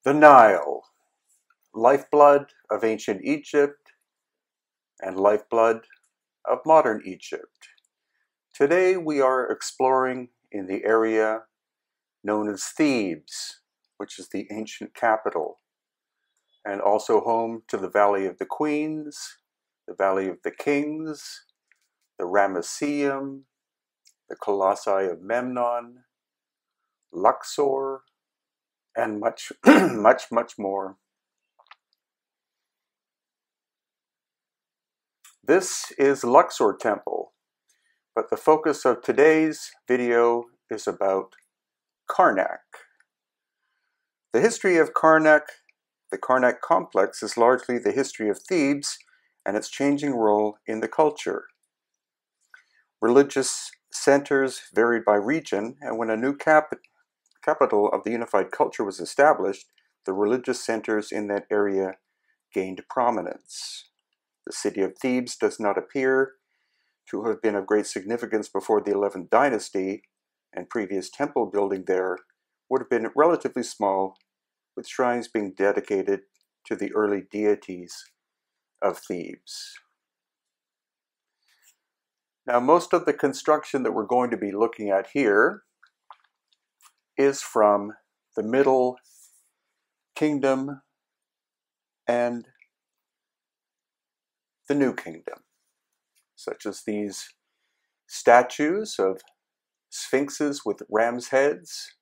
The Nile, lifeblood of ancient Egypt and lifeblood of modern Egypt. Today we are exploring in the area known as Thebes, which is the ancient capital, and also home to the Valley of the Queens, the Valley of the Kings, the Ramesseum, the Colossi of Memnon, Luxor, and much, much more. This is Luxor Temple, but the focus of today's video is about Karnak. The history of Karnak, the Karnak complex, is largely the history of Thebes and its changing role in the culture. Religious centers varied by region, and when a new capital of the unified culture was established, the religious centers in that area gained prominence. The city of Thebes does not appear to have been of great significance before the 11th dynasty, and previous temple building there would have been relatively small, with shrines being dedicated to the early deities of Thebes. Now, most of the construction that we're going to be looking at here is from the Middle Kingdom and the New Kingdom, such as these statues of sphinxes with ram's heads,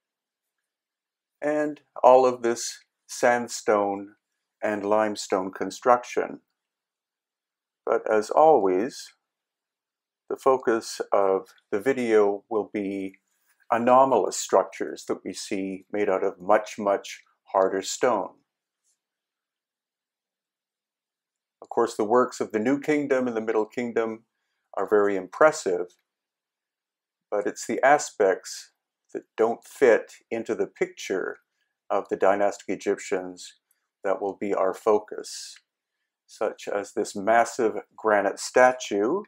and all of this sandstone and limestone construction. But as always, the focus of the video will be anomalous structures that we see made out of much harder stone. Of course, the works of the New Kingdom and the Middle Kingdom are very impressive, but it's the aspects that don't fit into the picture of the dynastic Egyptians that will be our focus, such as this massive granite statue,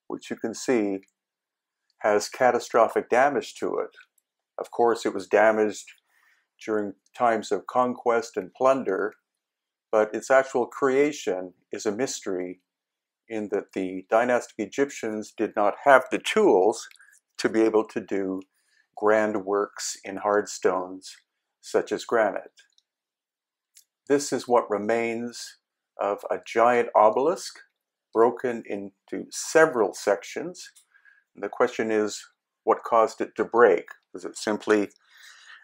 which you can see has catastrophic damage to it. Of course, it was damaged during times of conquest and plunder, but its actual creation is a mystery in that the dynastic Egyptians did not have the tools to be able to do grand works in hard stones such as granite. This is what remains of a giant obelisk broken into several sections. And the question is, what caused it to break? Was it simply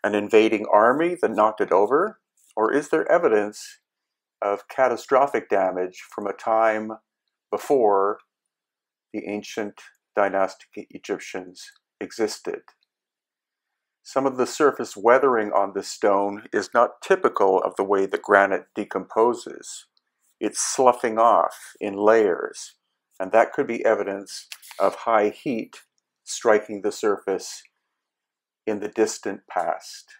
an invading army that knocked it over? Or is there evidence of catastrophic damage from a time before the ancient dynastic Egyptians existed? Some of the surface weathering on this stone is not typical of the way that granite decomposes. It's sloughing off in layers, and that could be evidence of high heat striking the surface in the distant past.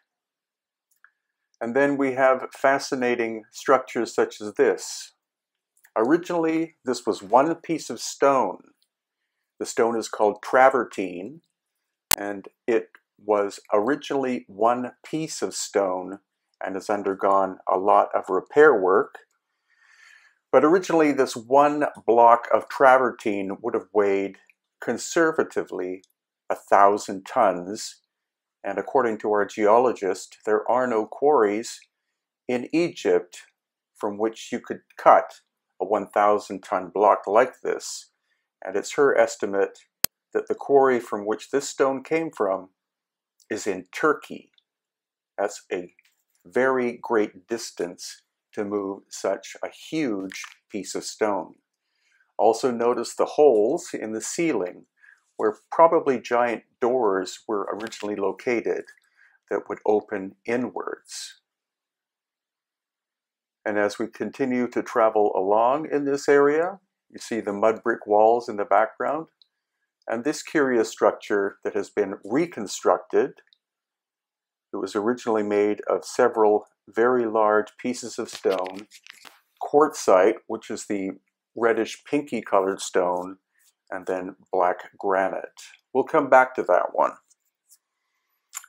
And then we have fascinating structures such as this. Originally, this was one piece of stone. The stone is called Travertine, and it was originally one piece of stone and has undergone a lot of repair work. But originally, this one block of travertine would have weighed conservatively 1,000 tons. And according to our geologist, there are no quarries in Egypt from which you could cut a 1,000-ton block like this. And it's her estimate that the quarry from which this stone came from is in Turkey. That's a very great distance to move such a huge piece of stone. Also notice the holes in the ceiling where probably giant doors were originally located that would open inwards. And as we continue to travel along in this area, you see the mud brick walls in the background, and this curious structure that has been reconstructed. It was originally made of several very large pieces of stone, quartzite, which is the reddish pinky colored stone, and then black granite. We'll come back to that one.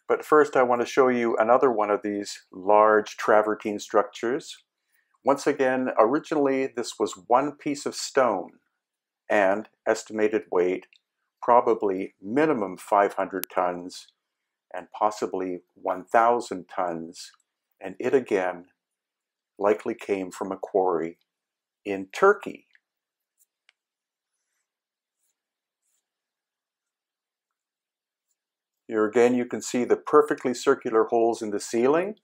But first I want to show you another one of these large travertine structures. Once again, originally this was one piece of stone and estimated weight probably minimum 500 tons and possibly 1,000 tons, and it again likely came from a quarry in Turkey. Here again you can see the perfectly circular holes in the ceiling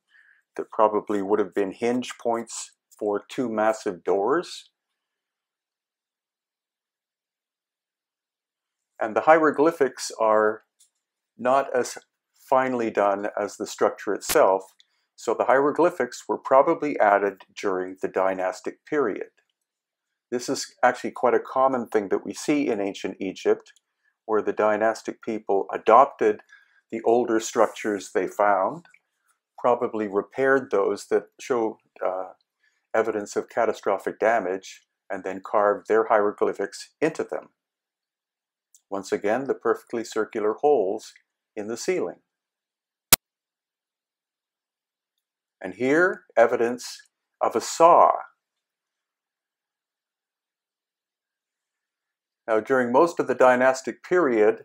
that probably would have been hinge points for two massive doors. And the hieroglyphics are not as finely done as the structure itself, so the hieroglyphics were probably added during the dynastic period. This is actually quite a common thing that we see in ancient Egypt, where the dynastic people adopted the older structures they found, probably repaired those that show evidence of catastrophic damage, and then carved their hieroglyphics into them. Once again, the perfectly circular holes in the ceiling. And here, evidence of a saw. Now, during most of the dynastic period,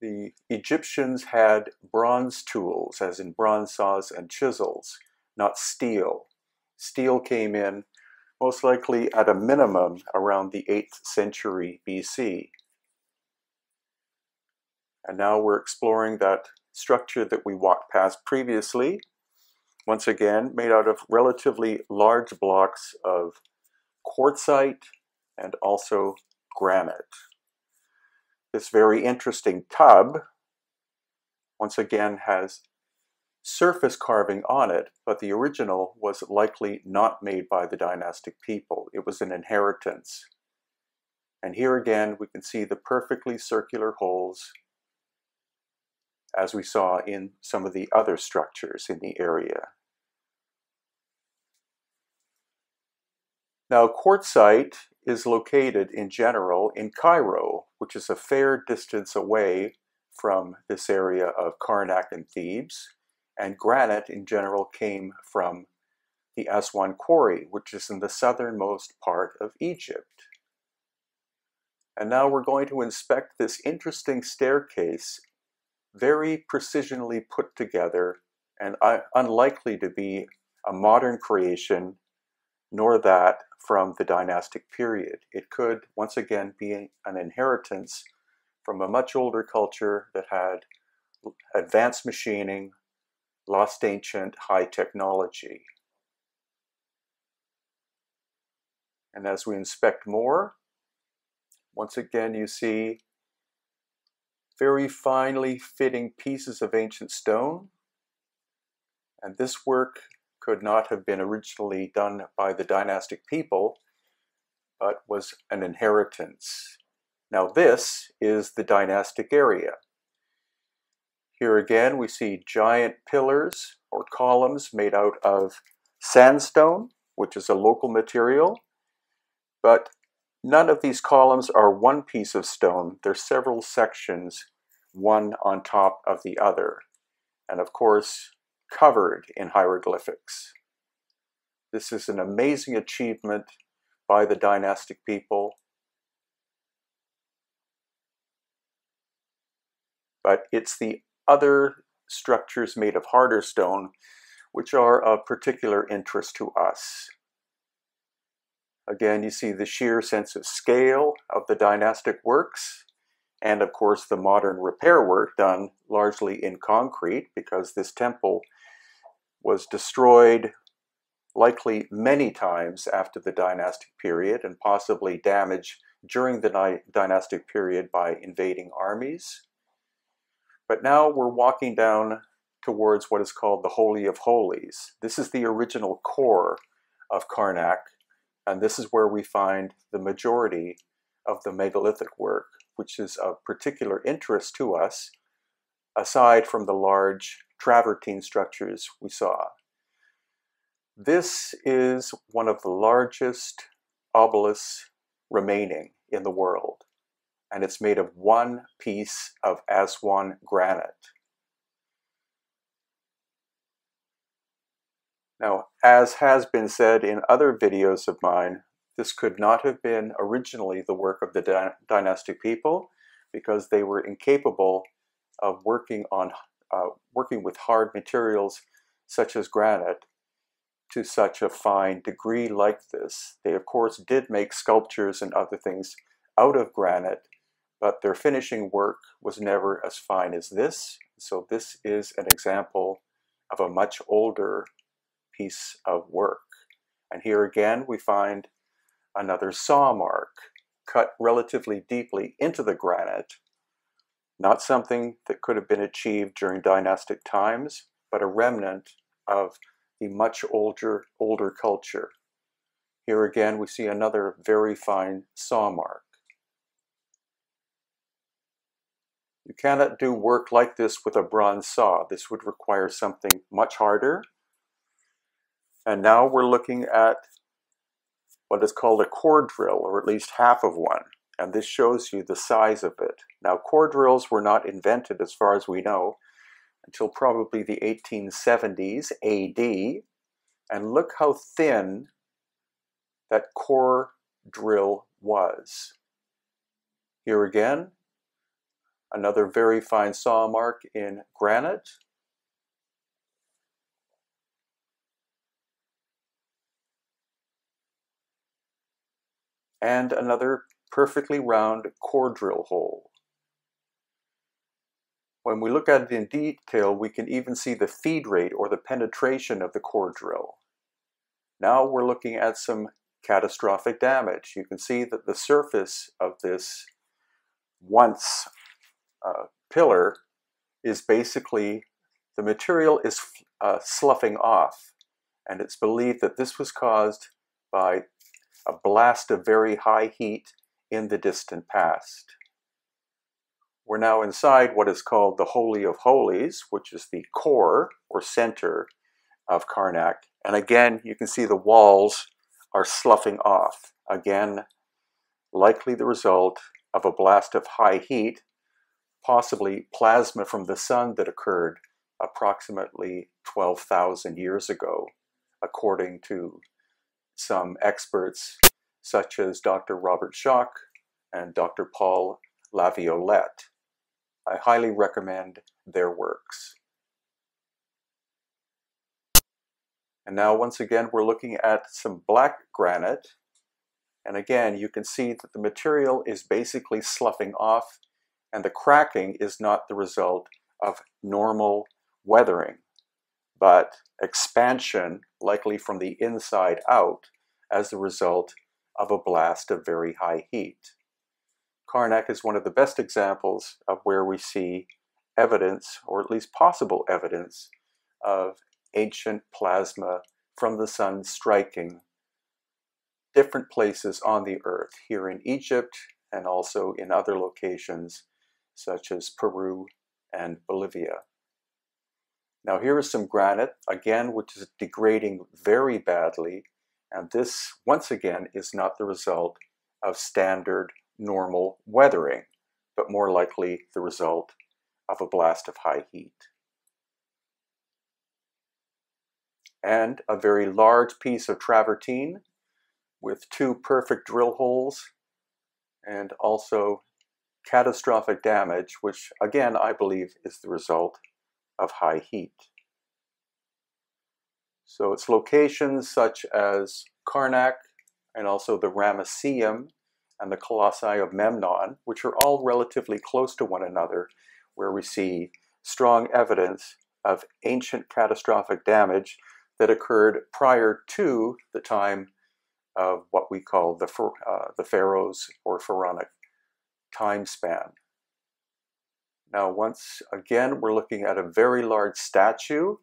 the Egyptians had bronze tools, as in bronze saws and chisels, not steel. Steel came in most likely at a minimum around the 8th century BC. And now we're exploring that structure that we walked past previously, once again made out of relatively large blocks of quartzite and also granite. This very interesting tub, once again, has surface carving on it, but the original was likely not made by the dynastic people. It was an inheritance. And here again, we can see the perfectly circular holes as we saw in some of the other structures in the area. Now, quartzite is located in general in Cairo, which is a fair distance away from this area of Karnak and Thebes, and granite in general came from the Aswan quarry, which is in the southernmost part of Egypt. And now we're going to inspect this interesting staircase, very precisionally put together and unlikely to be a modern creation, nor that from the dynastic period. It could once again be an inheritance from a much older culture that had advanced machining, lost ancient high technology. And as we inspect more, once again you see very finely fitting pieces of ancient stone. And this work could not have been originally done by the dynastic people, but was an inheritance. Now this is the dynastic area. Here again we see giant pillars or columns made out of sandstone, which is a local material, but none of these columns are one piece of stone. They're several sections, one on top of the other, and of course covered in hieroglyphics. This is an amazing achievement by the dynastic people, but it's the other structures made of harder stone which are of particular interest to us. Again, you see the sheer sense of scale of the dynastic works, and of course the modern repair work done largely in concrete, because this temple was destroyed likely many times after the dynastic period and possibly damaged during the dynastic period by invading armies. But now we're walking down towards what is called the Holy of Holies. This is the original core of Karnak, and this is where we find the majority of the megalithic work, which is of particular interest to us, aside from the large travertine structures we saw. This is one of the largest obelisks remaining in the world, and it's made of one piece of Aswan granite. Now, as has been said in other videos of mine, this could not have been originally the work of the dynastic people because they were incapable of working with hard materials such as granite to such a fine degree like this. They, of course, did make sculptures and other things out of granite, but their finishing work was never as fine as this. So this is an example of a much older piece of work. And here again we find another saw mark cut relatively deeply into the granite. Not something that could have been achieved during dynastic times, but a remnant of the much older culture. Here again we see another very fine saw mark. You cannot do work like this with a bronze saw. This would require something much harder. And now we're looking at what is called a core drill, or at least half of one. And this shows you the size of it. Now, core drills were not invented, as far as we know, until probably the 1870s AD. And look how thin that core drill was. Here again, another very fine saw mark in granite. And another perfectly round core drill hole. When we look at it in detail, we can even see the feed rate or the penetration of the core drill. Now we're looking at some catastrophic damage. You can see that the surface of this once pillar is basically, the material is sloughing off, and it's believed that this was caused by a blast of very high heat in the distant past. We're now inside what is called the Holy of Holies, which is the core or center of Karnak. And again, you can see the walls are sloughing off. Again, likely the result of a blast of high heat, possibly plasma from the sun that occurred approximately 12,000 years ago, according to some experts such as Dr. Robert Schoch and Dr. Paul Laviolette. I highly recommend their works. And now once again we're looking at some black granite, and again you can see that the material is basically sloughing off, and the cracking is not the result of normal weathering, but expansion, likely from the inside out, as the result of a blast of very high heat. Karnak is one of the best examples of where we see evidence, or at least possible evidence, of ancient plasma from the sun striking different places on the earth, here in Egypt and also in other locations such as Peru and Bolivia. Now here is some granite, again, which is degrading very badly, and this, once again, is not the result of standard normal weathering, but more likely the result of a blast of high heat. And a very large piece of travertine with 2 perfect drill holes, and also catastrophic damage, which again I believe is the result of high heat. So its locations such as Karnak and also the Ramesseum and the Colossi of Memnon, which are all relatively close to one another, where we see strong evidence of ancient catastrophic damage that occurred prior to the time of what we call the pharaohs or pharaonic time span. Now once again we're looking at a very large statue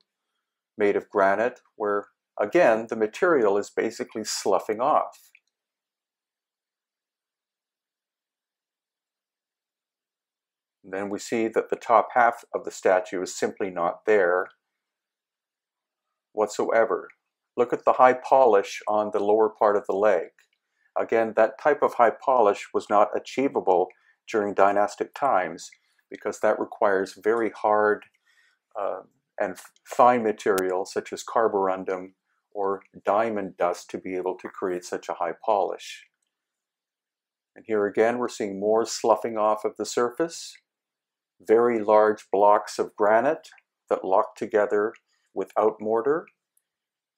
made of granite, where again the material is basically sloughing off. And then we see that the top half of the statue is simply not there whatsoever. Look at the high polish on the lower part of the leg. Again, that type of high polish was not achievable during dynastic times because that requires very hard and fine material such as carborundum or diamond dust to be able to create such a high polish. And here again, we're seeing more sloughing off of the surface, very large blocks of granite that lock together without mortar,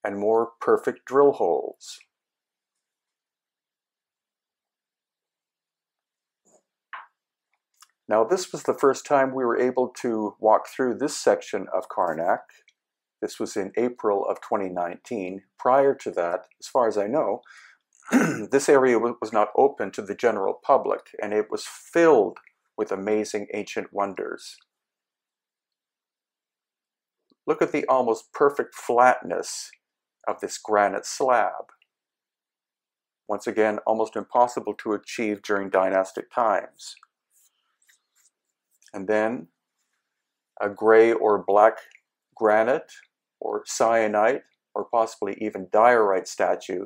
and more perfect drill holes. Now, this was the first time we were able to walk through this section of Karnak. This was in April of 2019. Prior to that, as far as I know, this area was not open to the general public, and it was filled with amazing ancient wonders. Look at the almost perfect flatness of this granite slab. Once again, almost impossible to achieve during dynastic times. And then a gray or black granite or syenite or possibly even diorite statue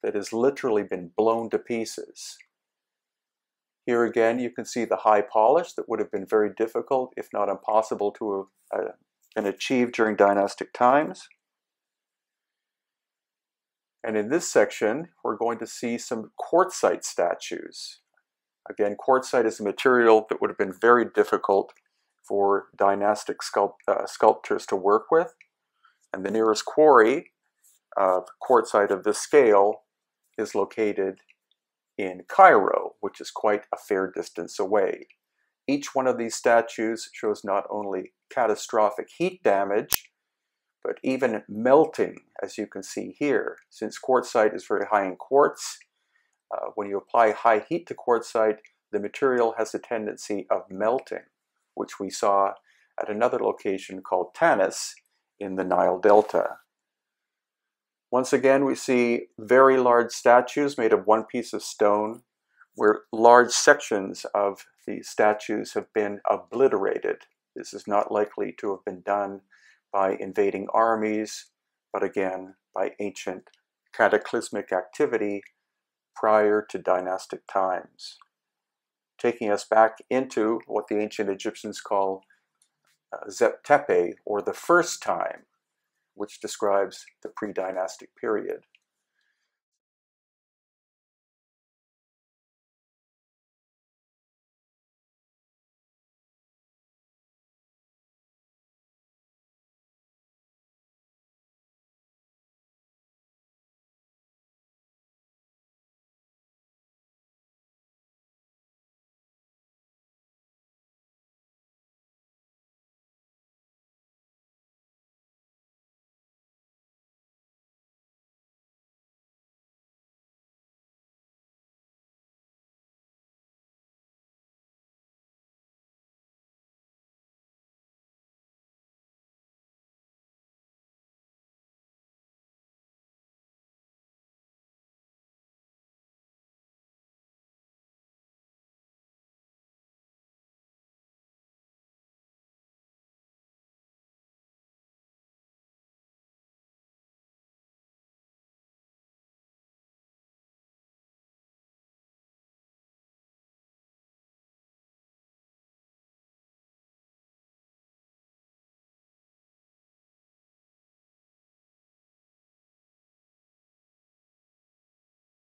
that has literally been blown to pieces. Here again, you can see the high polish that would have been very difficult, if not impossible, to have been achieved during dynastic times. And in this section, we're going to see some quartzite statues. Again, quartzite is a material that would have been very difficult for dynastic sculptors to work with. And the nearest quarry of quartzite of this scale is located in Cairo, which is quite a fair distance away. Each one of these statues shows not only catastrophic heat damage, but even melting, as you can see here. Since quartzite is very high in quartz, when you apply high heat to quartzite, the material has a tendency of melting, which we saw at another location called Tanis in the Nile Delta. Once again, we see very large statues made of one piece of stone, where large sections of the statues have been obliterated. This is not likely to have been done by invading armies, but again, by ancient cataclysmic activity prior to dynastic times, taking us back into what the ancient Egyptians call Zep Tepe, or the first time, which describes the pre-dynastic period.